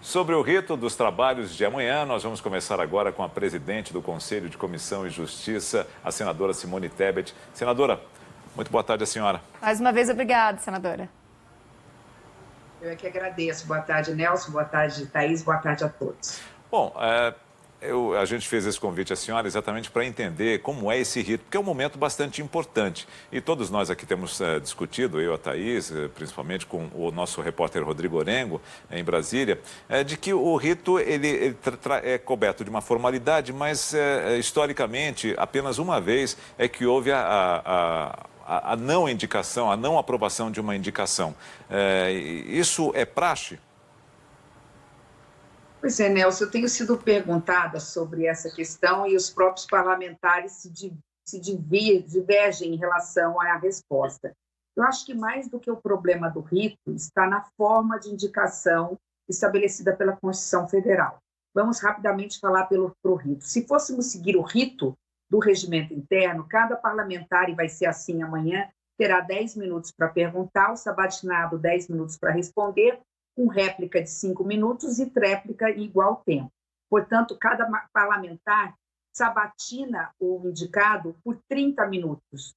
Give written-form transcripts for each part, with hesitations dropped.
Sobre o rito dos trabalhos de amanhã, nós vamos começar agora com a presidente do Conselho de Comissão e Justiça, a senadora Simone Tebet. Senadora, muito boa tarde, a senhora. Mais uma vez, obrigada, senadora. Eu é que agradeço. Boa tarde, Nelson. Boa tarde, Thaís. Boa tarde a todos. Bom, a gente fez esse convite à senhora exatamente para entender como é esse rito, porque é um momento bastante importante. E todos nós aqui temos discutido, eu e a Thaís, principalmente com o nosso repórter Rodrigo Orengo, em Brasília, de que o rito ele é coberto de uma formalidade, mas historicamente, apenas uma vez é que houve a não indicação, a não aprovação de uma indicação. Isso é praxe? Pois é, Nelson, eu tenho sido perguntada sobre essa questão e os próprios parlamentares se divergem em relação à resposta. Eu acho que mais do que o problema do rito está na forma de indicação estabelecida pela Constituição Federal. Vamos rapidamente falar pelo rito. Se fôssemos seguir o rito do regimento interno, cada parlamentar, e vai ser assim amanhã, terá 10 minutos para perguntar, o sabatinado 10 minutos para responder, com réplica de 5 minutos e tréplica em igual tempo. Portanto, cada parlamentar sabatina o indicado por 30 minutos.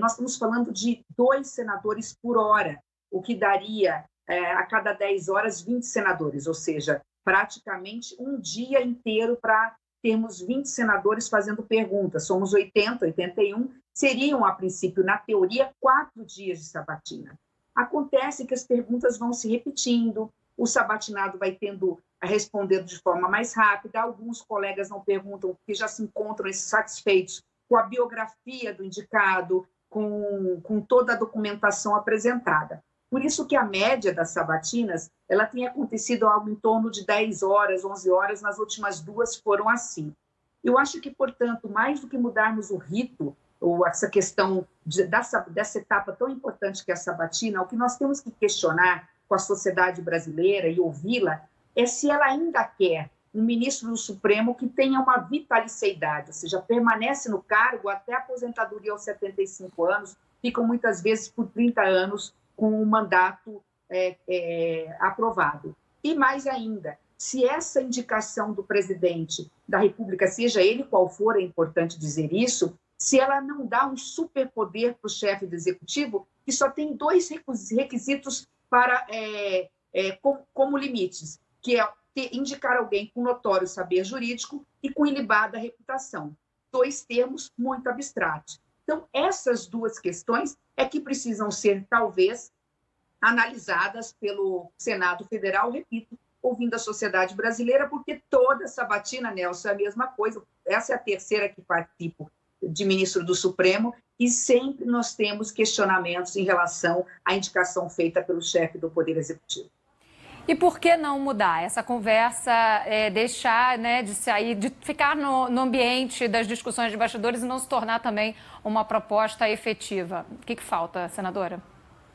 Nós estamos falando de 2 senadores por hora, o que daria, a cada 10 horas, 20 senadores, ou seja, praticamente um dia inteiro para termos 20 senadores fazendo perguntas. Somos 80, 81, seriam, a princípio, na teoria, 4 dias de sabatina. Acontece que as perguntas vão se repetindo, o sabatinado vai tendo a responder de forma mais rápida, alguns colegas não perguntam porque já se encontram satisfeitos com a biografia do indicado, com toda a documentação apresentada. Por isso que a média das sabatinas, ela tem acontecido algo em torno de 10 horas, 11 horas, nas últimas 2 foram assim. Eu acho que, portanto, mais do que mudarmos o rito, ou essa questão dessa etapa tão importante que é a sabatina, o que nós temos que questionar com a sociedade brasileira e ouvi-la é se ela ainda quer um ministro do Supremo que tenha uma vitalicidade, ou seja, permanece no cargo até a aposentadoria aos 75 anos, ficam muitas vezes por 30 anos com o mandato aprovado. E mais ainda, se essa indicação do presidente da República, seja ele qual for, é importante dizer isso, se ela não dá um superpoder para o chefe do executivo, que só tem 2 requisitos como limites, que é indicar alguém com notório saber jurídico e com ilibada reputação. 2 termos muito abstratos. Então, essas 2 questões é que precisam ser, talvez, analisadas pelo Senado Federal, repito, ouvindo a sociedade brasileira, porque toda sabatina, Nelson, é a mesma coisa. Essa é a terceira que participo de ministro do Supremo, e sempre nós temos questionamentos em relação à indicação feita pelo chefe do Poder Executivo. E por que não mudar essa conversa, deixar de sair, de ficar no ambiente das discussões de bastidores e não se tornar também uma proposta efetiva? O que falta, senadora?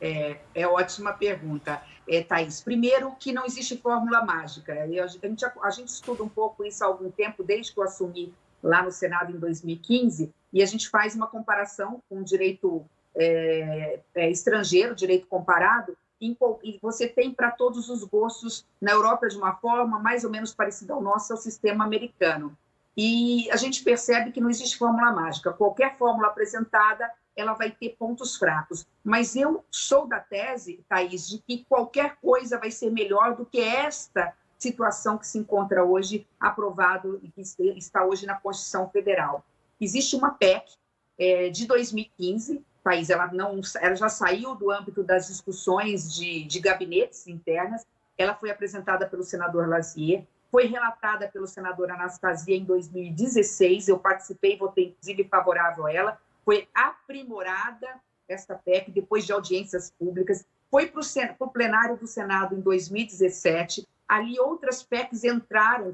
É ótima pergunta, Thaís. Primeiro, que não existe fórmula mágica. A gente estuda um pouco isso há algum tempo, desde que eu assumi lá no Senado em 2015, e a gente faz uma comparação com o direito estrangeiro, direito comparado, e você tem para todos os gostos, na Europa de uma forma mais ou menos parecida ao nosso, ao sistema americano. E a gente percebe que não existe fórmula mágica. Qualquer fórmula apresentada, ela vai ter pontos fracos. Mas eu sou da tese, Thaís, de que qualquer coisa vai ser melhor do que esta situação que se encontra hoje aprovado e que está hoje na Constituição Federal. Existe uma PEC de 2015, Thaís, ela já saiu do âmbito das discussões de gabinetes internas, ela foi apresentada pelo senador Lazier, foi relatada pelo senador Anastasia em 2016, eu participei, votei inclusive favorável a ela, foi aprimorada esta PEC depois de audiências públicas, foi para o plenário do Senado em 2017, ali outras PECs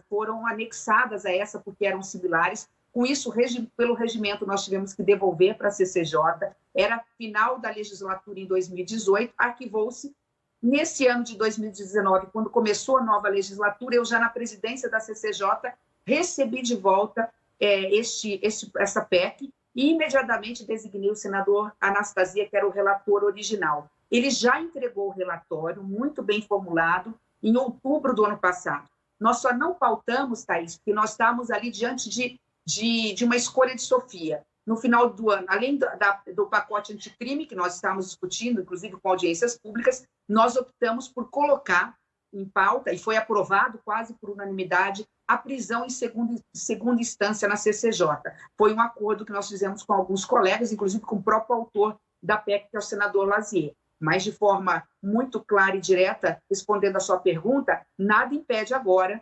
foram anexadas a essa porque eram similares. Com isso, pelo regimento, nós tivemos que devolver para a CCJ. Era final da legislatura em 2018, arquivou-se. Nesse ano de 2019, quando começou a nova legislatura, eu já na presidência da CCJ recebi de volta essa PEC e imediatamente designei o senador Anastasia, que era o relator original. Ele já entregou o relatório, muito bem formulado, em outubro do ano passado. Nós só não pautamos, Thaís, porque nós estávamos ali diante de uma escolha de Sofia. No final do ano, além do pacote anticrime, que nós estávamos discutindo, inclusive com audiências públicas, nós optamos por colocar em pauta, e foi aprovado quase por unanimidade, a prisão em segunda instância na CCJ. Foi um acordo que nós fizemos com alguns colegas, inclusive com o próprio autor da PEC, que é o senador Lazier. Mas, de forma muito clara e direta, respondendo a sua pergunta, nada impede agora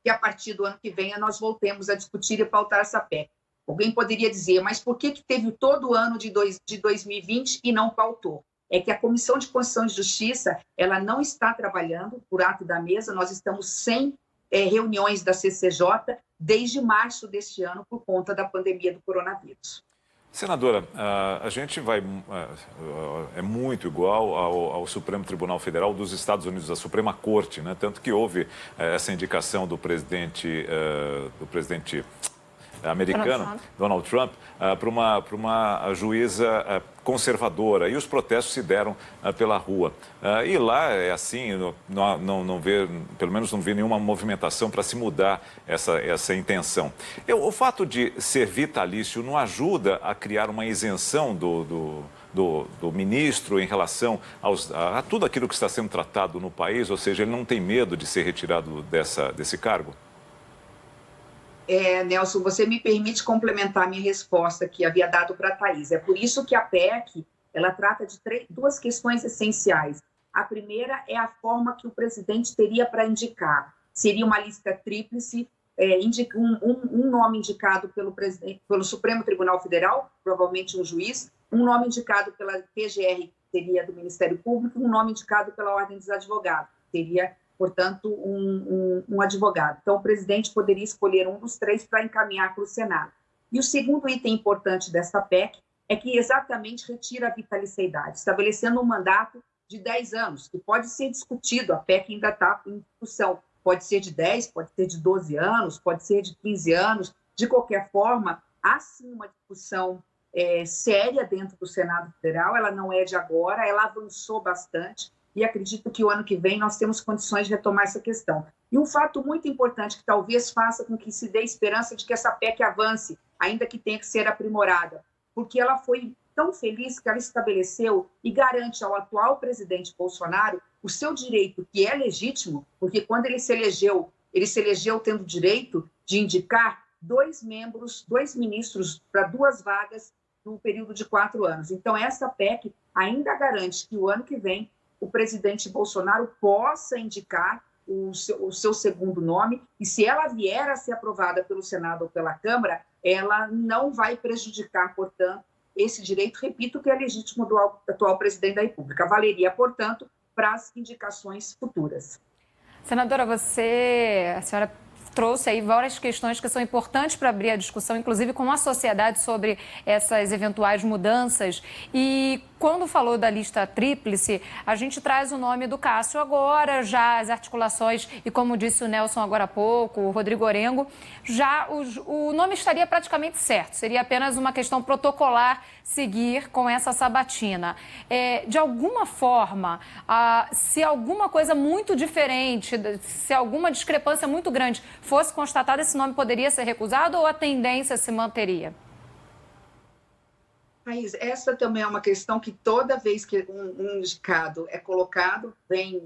que, a partir do ano que vem, nós voltemos a discutir e pautar essa PEC. Alguém poderia dizer, mas por que teve todo o ano de 2020 e não pautou? É que a Comissão de Constituição e Justiça ela não está trabalhando por ato da mesa, nós estamos sem reuniões da CCJ desde março deste ano por conta da pandemia do coronavírus. Senadora, a gente é muito igual ao Supremo Tribunal Federal dos Estados Unidos, a Suprema Corte, né? Tanto que houve essa indicação do presidente americano, Donald Trump, para uma juíza conservadora, e os protestos se deram pela rua. E lá é assim, não vê, pelo menos não vê nenhuma movimentação para se mudar essa intenção. O fato de ser vitalício não ajuda a criar uma isenção do ministro em relação a tudo aquilo que está sendo tratado no país, ou seja, ele não tem medo de ser retirado desse cargo? Nelson, você me permite complementar a minha resposta que havia dado para a Thaís. É por isso que a PEC ela trata de duas questões essenciais. A primeira é a forma que o presidente teria para indicar. Seria uma lista tríplice, um nome indicado pelo Supremo Tribunal Federal, provavelmente um juiz, um nome indicado pela PGR, que seria do Ministério Público, um nome indicado pela Ordem dos Advogados, seria portanto, um advogado. Então, o presidente poderia escolher um dos três para encaminhar para o Senado. E o segundo item importante desta PEC é que exatamente retira a vitaliciedade, estabelecendo um mandato de 10 anos, que pode ser discutido, a PEC ainda está em discussão, pode ser de 10, pode ser de 12 anos, pode ser de 15 anos, de qualquer forma, há sim uma discussão séria dentro do Senado Federal, ela não é de agora, ela avançou bastante, e acredito que o ano que vem nós temos condições de retomar essa questão. E um fato muito importante que talvez faça com que se dê esperança de que essa PEC avance, ainda que tenha que ser aprimorada, porque ela foi tão feliz que ela estabeleceu e garante ao atual presidente Bolsonaro o seu direito, que é legítimo, porque quando ele se elegeu tendo direito de indicar 2 ministros para 2 vagas no período de 4 anos. Então, essa PEC ainda garante que o ano que vem o presidente Bolsonaro possa indicar o seu segundo nome, e se ela vier a ser aprovada pelo Senado ou pela Câmara, ela não vai prejudicar, portanto, esse direito, repito, que é legítimo do atual presidente da República. Valeria, portanto, para as indicações futuras. Senadora, a senhora trouxe aí várias questões que são importantes para abrir a discussão, inclusive com a sociedade, sobre essas eventuais mudanças. E quando falou da lista tríplice, a gente traz o nome do Cássio agora, já as articulações, e como disse o Nelson agora há pouco, o Rodrigo Orengo, já o nome estaria praticamente certo, seria apenas uma questão protocolar seguir com essa sabatina. De alguma forma, se alguma coisa muito diferente, se alguma discrepância muito grande fosse constatada, esse nome poderia ser recusado ou a tendência se manteria? Thaís, essa também é uma questão que toda vez que um indicado é colocado,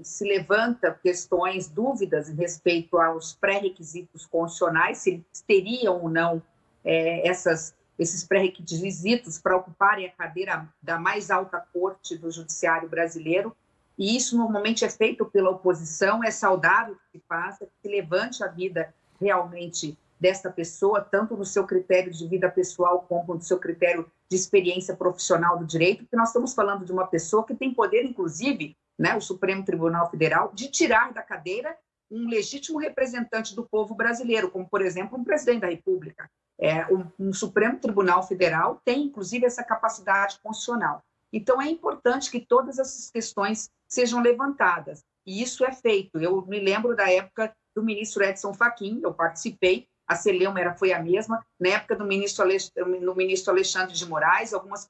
se levanta questões, dúvidas em respeito aos pré-requisitos constitucionais, se teriam ou não esses pré-requisitos para ocuparem a cadeira da mais alta corte do judiciário brasileiro. E isso normalmente é feito pela oposição, é saudável que se faça, que se levante a vida realmente desta pessoa, tanto no seu critério de vida pessoal como no seu critério de experiência profissional do direito, porque nós estamos falando de uma pessoa que tem poder, inclusive, né, o Supremo Tribunal Federal, de tirar da cadeira um legítimo representante do povo brasileiro, como, por exemplo, um presidente da República. Um Supremo Tribunal Federal tem, inclusive, essa capacidade constitucional. Então, é importante que todas essas questões sejam levantadas, e isso é feito. Eu me lembro da época do ministro Edson Fachin, eu participei, a celeuma foi a mesma, na época do ministro Alexandre de Moraes, algumas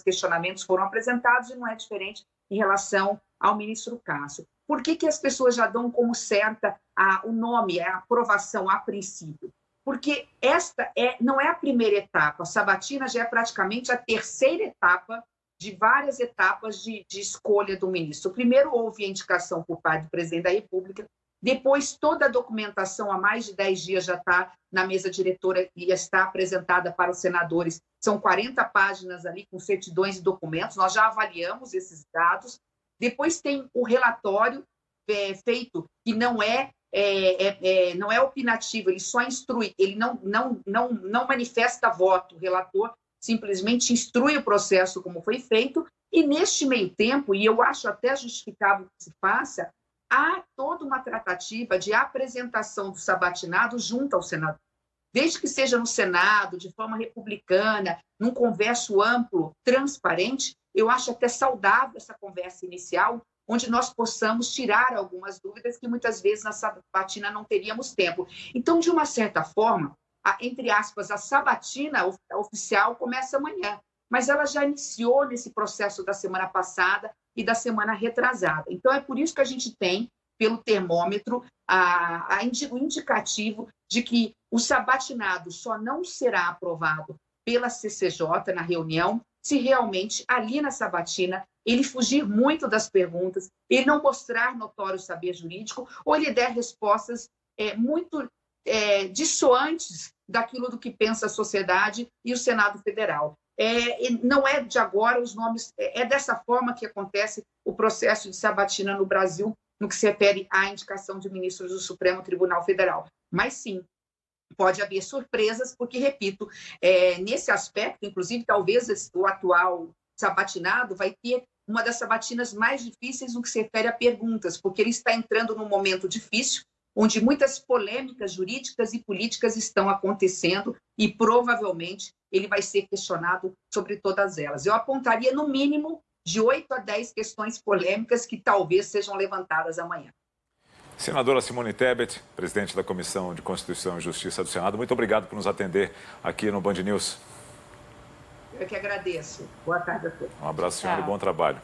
questionamentos foram apresentados e não é diferente em relação ao ministro Cássio. Por que as pessoas já dão como certa o nome, a aprovação a princípio? Porque esta não é a primeira etapa, a sabatina já é praticamente a terceira etapa de várias etapas de escolha do ministro. Primeiro houve a indicação por parte do presidente da República, depois toda a documentação há mais de 10 dias já está na mesa diretora e está apresentada para os senadores. São 40 páginas ali com certidões e documentos, nós já avaliamos esses dados. Depois tem o relatório feito, que não é opinativo, ele só instrui, ele não manifesta voto, o relator simplesmente instrui o processo como foi feito, e neste meio tempo, e eu acho até justificável que se faça, há toda uma tratativa de apresentação do sabatinado junto ao Senado. Desde que seja no Senado, de forma republicana, num converso amplo, transparente, eu acho até saudável essa conversa inicial, onde nós possamos tirar algumas dúvidas que muitas vezes na sabatina não teríamos tempo. Então, de uma certa forma, entre aspas, a sabatina oficial começa amanhã, mas ela já iniciou nesse processo da semana passada e da semana retrasada. Então, é por isso que a gente tem, pelo termômetro, o indicativo de que o sabatinado só não será aprovado pela CCJ na reunião se realmente, ali na sabatina, ele fugir muito das perguntas, ele não mostrar notório saber jurídico, ou ele der respostas muito dissoantes daquilo do que pensa a sociedade e o Senado Federal. Não é de agora, os nomes... É dessa forma que acontece o processo de sabatina no Brasil, no que se refere à indicação de ministros do Supremo Tribunal Federal. Mas, sim, pode haver surpresas, porque, repito, nesse aspecto, inclusive, talvez o atual sabatinado vai ter uma das sabatinas mais difíceis no que se refere a perguntas, porque ele está entrando num momento difícil, onde muitas polêmicas jurídicas e políticas estão acontecendo e, provavelmente, ele vai ser questionado sobre todas elas. Eu apontaria, no mínimo, de 8 a 10 questões polêmicas que talvez sejam levantadas amanhã. Senadora Simone Tebet, presidente da Comissão de Constituição e Justiça do Senado, muito obrigado por nos atender aqui no Band News. Eu que agradeço. Boa tarde a todos. Um abraço, senhora, e bom trabalho.